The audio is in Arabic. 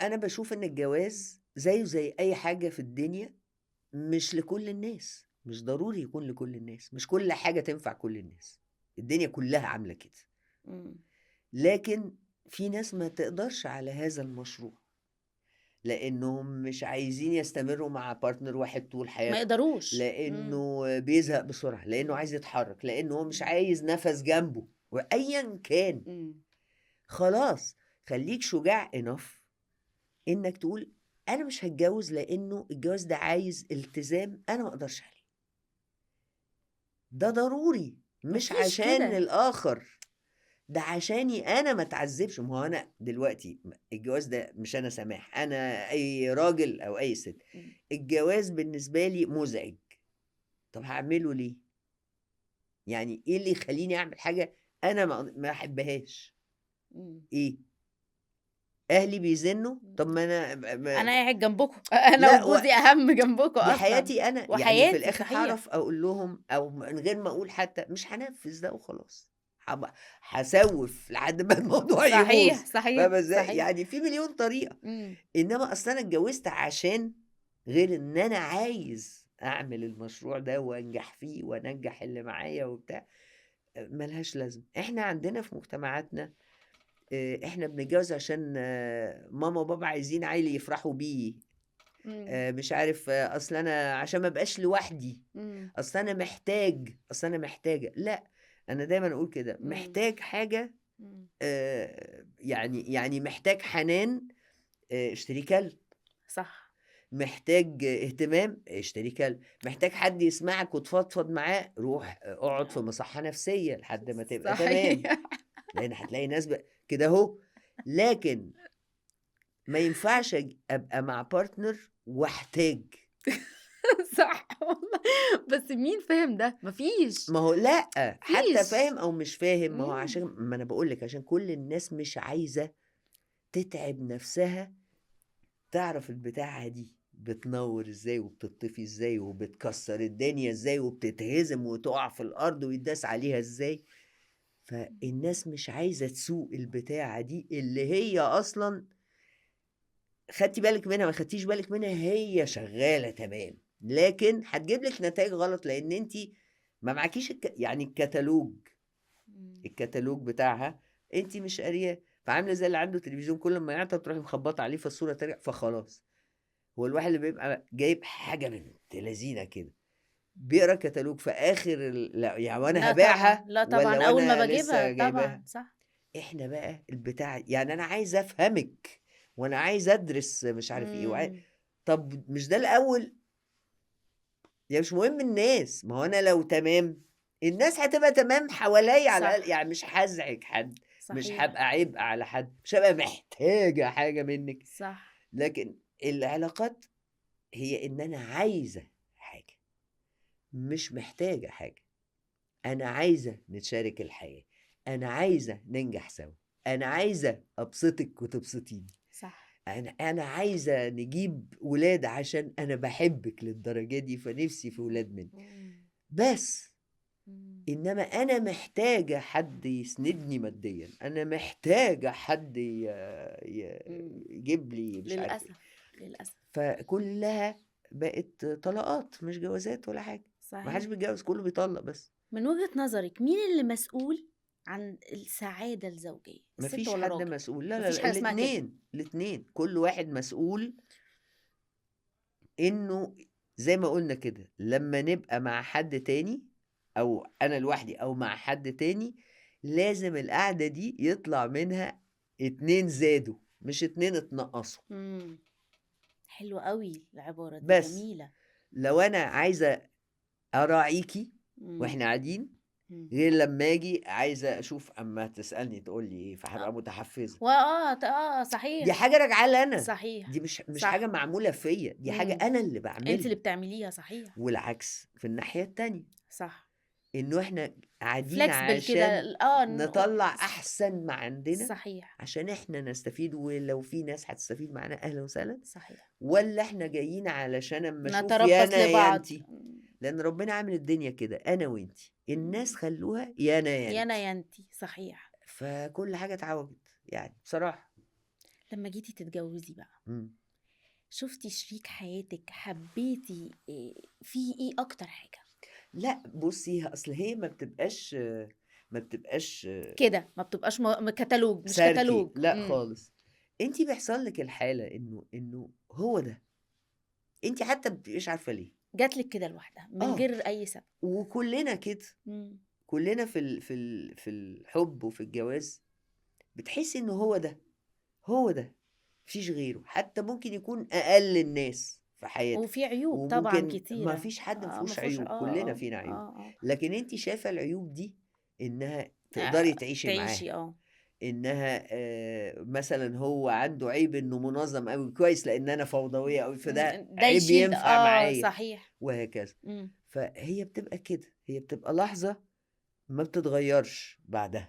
انا بشوف ان الجواز زيه زي اي حاجة في الدنيا، مش لكل الناس، مش ضروري يكون لكل الناس، مش كل حاجة تنفع كل الناس، الدنيا كلها عاملة كده. مم. لكن في ناس ما تقدرش على هذا المشروع، لانهم مش عايزين يستمروا مع بارتنر واحد طول ما حياتهم، يقدروش. لانه بيزهق بسرعة، لانه عايز يتحرك، لانه هو مش عايز نفس جنبه، وايا كان. مم. خلاص، خليك شجاع انف انك تقول انا مش هتجوز، لانه الجواز ده عايز التزام انا ما اقدرش عليه، ده ضروري، مش مفيش عشان كده. الاخر، ده عشاني انا ما اتعذبش. ما هو انا دلوقتي الجواز ده مش انا سماح، انا اي راجل او اي ست، مم. الجواز بالنسبة لي مزعج. طب هعمله ليه؟ يعني ايه اللي يخليني اعمل حاجة انا ما احبهاش؟ مم. ايه؟ اهلي بيزنوا؟ طب ما انا انا قاعد جنبكم انا لا وجوزي اهم جنبكم دي اصلا. حياتي انا، يعني في وحياتي الاخر صحيح. هعرف اقول لهم، او من غير ما اقول حتى مش هنفذ ده وخلاص، هسوف لحد ما الموضوع يبوظ. صحيح صحيح فاهمه ازاي؟ صحيح. يعني في مليون طريقه. مم. انما اصلا انا اتجوزت عشان، غير ان انا عايز اعمل المشروع ده وانجح فيه وانجح اللي معايا وبتاع، ملهاش لازمه. احنا عندنا في مجتمعاتنا احنا بنتجوز عشان ماما وبابا عايزين عيل يفرحوا بيه، مم. مش عارف، اصل انا عشان ما بقاش لوحدي، مم. اصل انا محتاج، اصل انا محتاجه. لا، انا دايما اقول كده، مم. محتاج حاجه، مم. يعني محتاج حنان، اشتري كلب. صح. محتاج اهتمام، اشتري كلب. محتاج حد يسمعك وتفضفض معاه، روح اقعد في مصحة نفسية لحد ما تبقى تمام، صحيح. لان هتلاقي ناس كده اهو. لكن ما ينفعش ابقى مع بارتنر واحتاج. صح والله. بس مين فاهم ده؟ مفيش. ما هو لأ، حتى مفيش. فاهم أو مش فاهم، ما هو مم. عشان ما أنا باقول لِك عشان كل الناس مش عايزة تتعب نفسها تعرف البتاعة دي بتنوّر إزاي وبتطفي إزاي وبتكسّر الدنيا إزاي وبتتهزم وتُقع في الأرض ويتداس عليها إزاي. فالناس مش عايزة تسوق البتاعة دي اللي هي أصلًا خدتِ بالِك منها ما خدتيش بالِك منها، هي شغالة تمام، لكن هتجيب لِك نتايج غلط، لإن أنتِ ما معاكيش يعني الكتالوج. مم. الكتالوج بتاعها أنتِ مش قارياه، فعاملة زي اللي عنده تلفزيون كل أمّا يعطل تروحي مخبّطة عليه فالصورة ترجع فخلاص. هو الواحد اللي بيبقى جايب حاجة بنت لذينة كده، بيقرا كتالوج في آخر لا يعني وأنا لا طبعا هابيعها لا والّا طبعا اول ما وأنا بجيبها لسه طبعا جايباها؟ صح. إحنا بقى البتاع يعني أنا عايز أفهمِك، وأنا عايز أدرس مش عارف إيه مم. طب مش ده الأول؟ يعني مش مهم الناس، ما هو أنا لو تمام، الناس هتبقى تمام حواليّا على الأقل، صح يعني مش هازعج حد، مش صحيح هابقى عبء على حد، مش هابقى محتاجة حاجة منِّك، صح. لكن العلاقات هي إن أنا عايزة حاجة، مش محتاجة حاجة، أنا عايزة نتشارك الحياة، أنا عايزة ننجح سوا، أنا عايزة أبسطِك وتبسطيني، صح. أنا عايزة نجيب ولاد عشان أنا باحبِك للدرجة دي، فنفسي في ولاد منِّك، مم. بس. مم. إنما أنا محتاجة حد يسندني ماديًا، أنا محتاجة حد ي مم. يجيب لي مش عارف إيه، للأسف للأسف. فكلّها بقت طلاقات مش جوازات ولا حاجة، ما حدش صحيح. بيتجوز كلّه بيطلّق بس، من وجهة نظرِك مين اللي مسؤول عن السعادة الزوجية، ما الست فيش والّا حد الراجل؟ مسؤول، لا، ما لا، فيش لأ، حاجة اسمها كده. الاتنين، كل واحد مسؤول إنه زي ما قُلنا كده، لمّا نبقى مع حد تاني أو أنا لوحدي أو مع حد تاني، لازم القعدة دي يطلع منها 2 زادوا، مش 2 اتنقّصوا. إمم. حلوة أوي العبارة دي، بس جميلة. لو أنا عايزة أراعيكِ إمم. وإحنا قاعدين، إمم. غير لمّا آجي عايزة أشوف أمّا تسألني تقول لي إيه، فهابقى متحفّزة. دي صحيح. حاجة راجعة لي أنا، دي صحيح. مش حاجة صح. معمولة فيّا، دي حاجة إمم. أنا اللي أنتِ اللي باعملها، بتعمليها صحيح. والعكس في الناحية التانية. صح. إنه إحنا قاعدين flexible كده عشان نقول نطلّع أحسن ما عندنا، صحيح. عشان إحنا نستفيد، ولو في ناس هتستفيد معانا أهلًا وسهلًا، صحيح. والّا إحنا جايين علشان أمّا أشوف يا نتربص أنا يا لبعض. أنتِ، لإن ربنا عامل الدنيا كده أنا وأنتِ، الناس إمم. خلّوها يا أنا يا يا أنتِ، أنا يا أنتِ، صحيح. فكل حاجة اتعوجت يعني بصراحة. لما جيتي تتجوزي بقى مم. شفتي شريك حياتك حبيتي فيه ايه اكتر حاجة لا بصي، اصل هي ما بتبقاش كده؟ ما بتبقاش كتالوج، مش ساركي، كتالوج. لا خالص. انت بيحصل لك الحالة انه هو ده، انت حتى ما بتبقيش عارفة ليه. جاتلك كده لوحدها من اه، غير اي سبب. وكلنا كده، مم. كلنا في الحب وفي الجواز بتحسي انه هو ده، هو ده، مفيش غيره. حتى ممكن يكون اقل الناس في حياتك، وفي عيوب طبعا وممكن ما كتيرة. فيش حد ما مفيهوش فيهوش عيوب، كلنا فينا عيوب. لكن انت شايفة العيوب دي انها تقدري تعيشي معاها، تعيشي انها مثلا هو عنده عيب انه منظم قوي كويس لان انا فوضويه قوي، فده ده عيب يشيل ده. ينفع معايا، صحيح. وهكذا. مم. فهي بتبقى كده، هي بتبقى لحظة ما بتتغيرش بعدها.